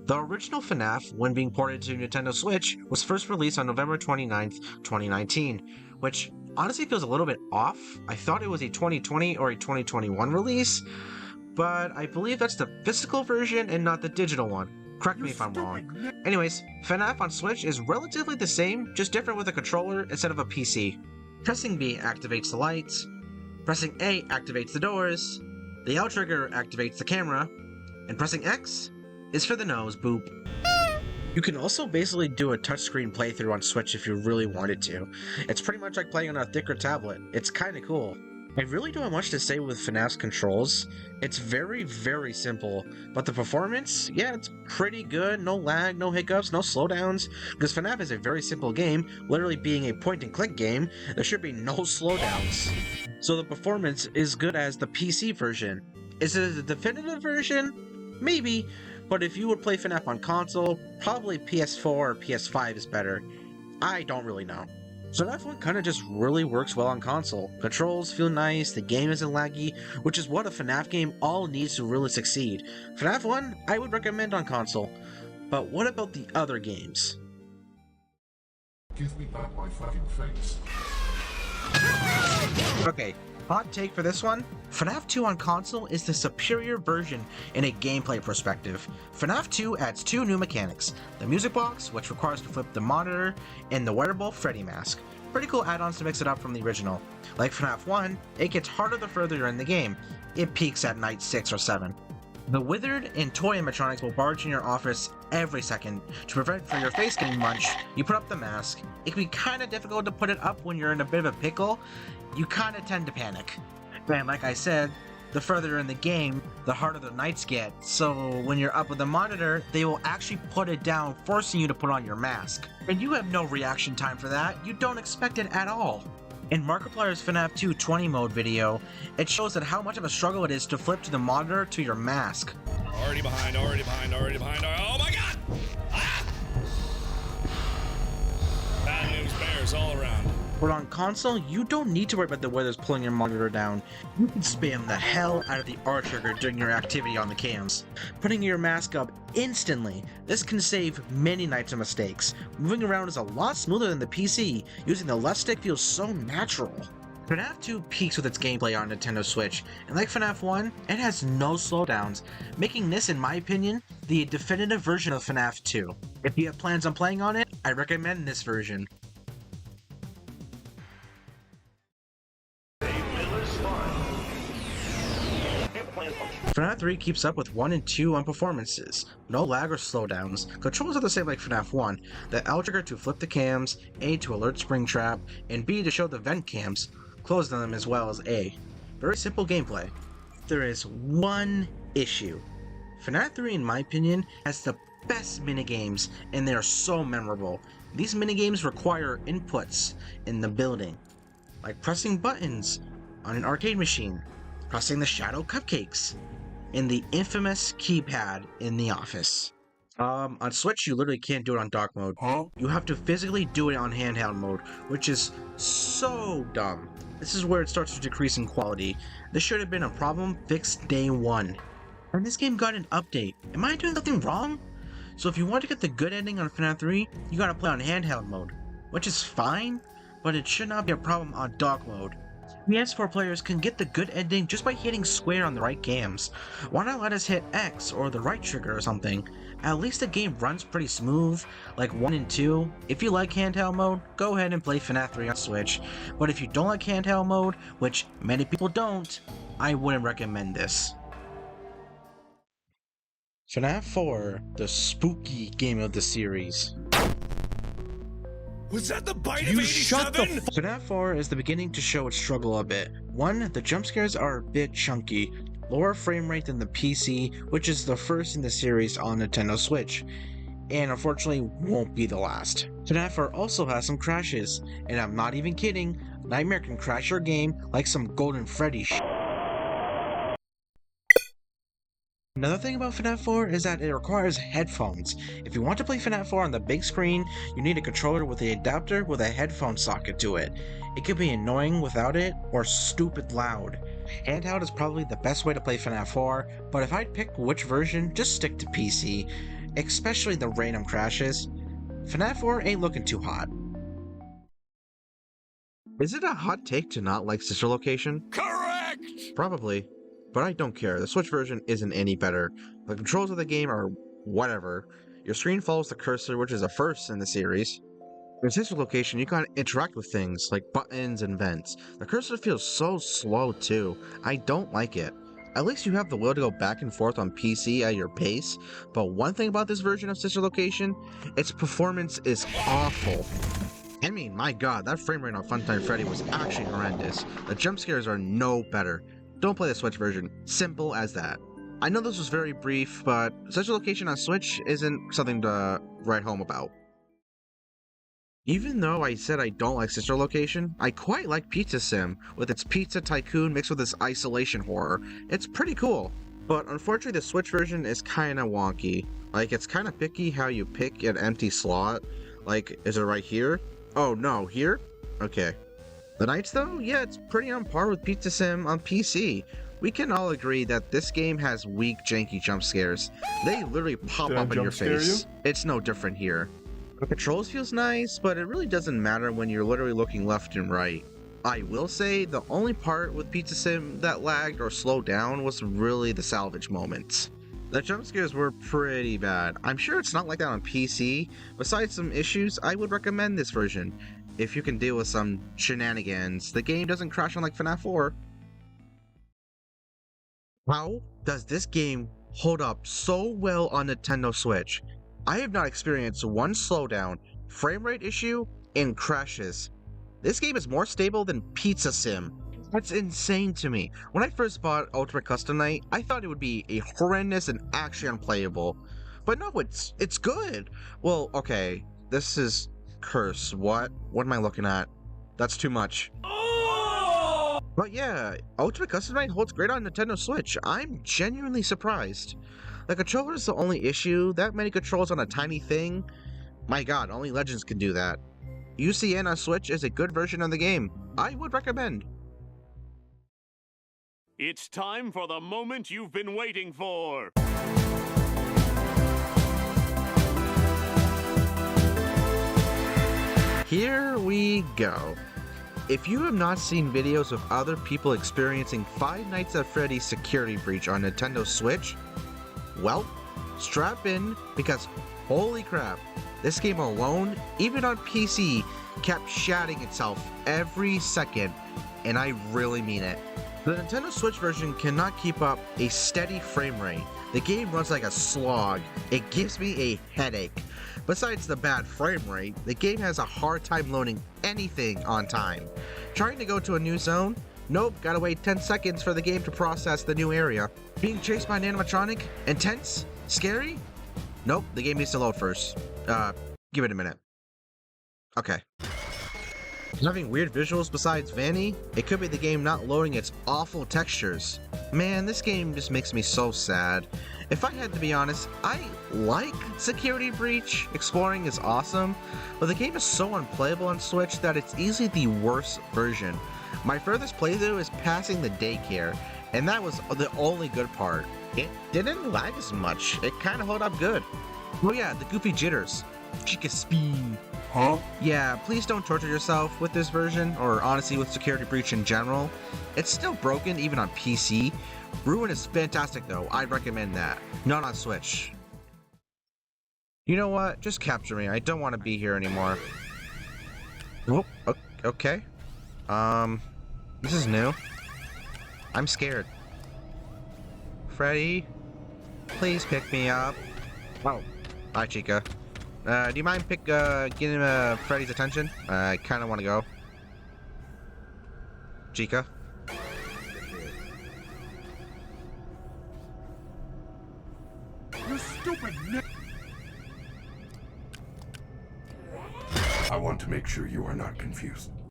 The original FNAF, when being ported to Nintendo Switch, was first released on November 29th, 2019, which honestly feels a little bit off. I thought it was a 2020 or a 2021 release, but I believe that's the physical version and not the digital one. Correct me if I'm wrong. Anyways, FNAF on Switch is relatively the same, just different with a controller instead of a PC. Pressing B activates the lights, pressing A activates the doors, the L trigger activates the camera, and pressing X is for the nose, boop. You can also basically do a touchscreen playthrough on Switch if you really wanted to. It's pretty much like playing on a thicker tablet. It's kinda cool. I really don't have much to say with FNAF's controls. It's very, very simple, but the performance, yeah, it's pretty good. No lag, no hiccups, no slowdowns. Because FNAF is a very simple game, literally being a point-and-click game, there should be no slowdowns. So the performance is good as the PC version. Is it the definitive version? Maybe, but if you would play FNAF on console, probably PS4 or PS5 is better. I don't really know. FNAF 1 kinda just really works well on console. Controls feel nice, the game isn't laggy, which is what a FNAF game all needs to really succeed. FNAF 1, I would recommend on console. But what about the other games? Give me back my fucking face. Okay, hot take for this one. FNAF 2 on console is the superior version in a gameplay perspective. FNAF 2 adds two new mechanics, the music box, which requires to flip the monitor, and the wearable Freddy mask. Pretty cool add-ons to mix it up from the original. Like FNAF 1, it gets harder the further you're in the game. It peaks at night 6 or 7. The withered and toy animatronics will barge in your office every second. To prevent from your face getting munched, you put up the mask. It can be kinda difficult to put it up when you're in a bit of a pickle. You kinda tend to panic. And like I said, the further you're in the game, the harder the nights get. So when you're up with the monitor, they will actually put it down, forcing you to put on your mask. And you have no reaction time for that. You don't expect it at all. In Markiplier's FNAF 2 20 mode video, it shows that how much of a struggle it is to flip to the monitor to your mask. Already behind, already behind, already behind. Oh my god! Ah! Bad news bears all around. But on console, you don't need to worry about the withers pulling your monitor down. You can spam the hell out of the R trigger during your activity on the cams, putting your mask up instantly. This can save many nights of mistakes. Moving around is a lot smoother than the PC. Using the left stick feels so natural. FNAF 2 peaks with its gameplay on Nintendo Switch, and like FNAF 1, it has no slowdowns, making this, in my opinion, the definitive version of FNAF 2. If you have plans on playing on it, I recommend this version. FNAF 3 keeps up with 1 and 2 on performances, no lag or slowdowns. Controls are the same like FNAF 1, the L trigger to flip the cams, A to alert Springtrap, and B to show the vent cams, close them as well as A. Very simple gameplay. There is one issue. FNAF 3, in my opinion, has the best minigames, and they are so memorable. These minigames require inputs in the building, like pressing buttons on an arcade machine, pressing the shadow cupcakes, and the infamous keypad in the office. On Switch, you literally can't do it on dock mode. You have to physically do it on handheld mode, which is so dumb. This is where it starts to decrease in quality. This should have been a problem fixed day one. And this game got an update. Am I doing something wrong? So if you want to get the good ending on FNAF 3, you gotta play on handheld mode, which is fine, but it should not be a problem on dock mode. PS4 players can get the good ending just by hitting square on the right cams. Why not let us hit X or the right trigger or something? At least the game runs pretty smooth, like 1 and 2. If you like handheld mode, go ahead and play FNAF 3 on Switch. But if you don't like handheld mode, which many people don't, I wouldn't recommend this. FNAF 4, the spooky game of the series. Was that the bite of 87? FNAF 4 is the beginning to show its struggle a bit. 1, the jump scares are a bit chunky, lower frame rate than the PC, which is the first in the series on Nintendo Switch, and unfortunately won't be the last. FNAF 4 also has some crashes, and I'm not even kidding, Nightmare can crash your game like some Golden Freddy shit. Another thing about FNAF 4 is that it requires headphones. If you want to play FNAF 4 on the big screen, you need a controller with an adapter with a headphone socket to it. It can be annoying without it, or stupid loud. Handheld is probably the best way to play FNAF 4, but if I'd pick which version, just stick to PC. especially the random crashes. FNAF 4 ain't looking too hot. Is it a hot take to not like Sister Location? Correct! Probably, but I don't care. The Switch version isn't any better. The controls of the game are whatever. Your screen follows the cursor, which is a first in the series. In Sister Location, you can interact with things like buttons and vents. The cursor feels so slow too. I don't like it. At least you have the will to go back and forth on PC at your pace, but one thing about this version of Sister Location, its performance is awful. I mean, my god, that frame rate on Funtime Freddy was actually horrendous. The jump scares are no better. Don't play the Switch version. Simple as that. I know this was very brief, but Sister Location on Switch isn't something to write home about. Even though I said I don't like Sister Location, I quite like Pizza Sim, with its pizza tycoon mixed with its isolation horror. It's pretty cool. But unfortunately the Switch version is kinda wonky. Like, it's kinda picky how you pick an empty slot. Like, is it right here? Oh no, here? Okay. The Knights though? Yeah, it's pretty on par with Pizza Sim on PC. We can all agree that this game has weak, janky jump scares. They literally pop up in your face. It's no different here. The controls feels nice, but it really doesn't matter when you're literally looking left and right. I will say the only part with Pizza Sim that lagged or slowed down was really the salvage moments. The jump scares were pretty bad. I'm sure it's not like that on PC. Besides some issues, I would recommend this version. If you can deal with some shenanigans, the game doesn't crash on like FNAF 4. How does this game hold up so well on Nintendo Switch? I have not experienced one slowdown, frame rate issue, and crashes. This game is more stable than Pizza Sim. That's insane to me. When I first bought Ultimate Custom Night, I thought it would be a horrendous and actually unplayable. But no, it's good. Well, okay, this is curse. What am I looking at? That's too much. But yeah, Ultimate Custom Night holds great on Nintendo Switch. I'm genuinely surprised. The controller is the only issue. That many controls on a tiny thing? My god, only Legends can do that. UCN on Switch is a good version of the game. I would recommend. It's time for the moment you've been waiting for. Here we go. If you have not seen videos of other people experiencing Five Nights at Freddy's security breach on Nintendo Switch, well, strap in because holy crap, this game alone, even on PC, kept shatting itself every second, and I really mean it. The Nintendo Switch version cannot keep up a steady frame rate. The game runs like a slog. It gives me a headache. Besides the bad frame rate, the game has a hard time loading anything on time. Trying to go to a new zone? Nope, gotta wait 10 seconds for the game to process the new area. Being chased by an animatronic? Intense? Scary? Nope, the game needs to load first. Give it a minute. Okay. Having weird visuals besides Vanny? It could be the game not loading its awful textures. Man, this game just makes me so sad. If I had to be honest, I like Security Breach. Exploring is awesome, but the game is so unplayable on Switch that it's easily the worst version. My furthest playthrough is passing the daycare, and that was the only good part. It didn't lag as much. It kind of held up good. Oh yeah, the goofy jitters. Chica spin. Huh? Yeah, please don't torture yourself with this version, or honestly with Security Breach in general. It's still broken even on PC. Ruin is fantastic though, I'd recommend that. Not on Switch. You know what? Just capture me, I don't want to be here anymore. Oh, okay. This is new. I'm scared. Freddy, please pick me up. Oh, hi Chica. Do you mind getting Freddy's attention? I kind of want to go. Chica? You stupid I want to make sure you are not confused.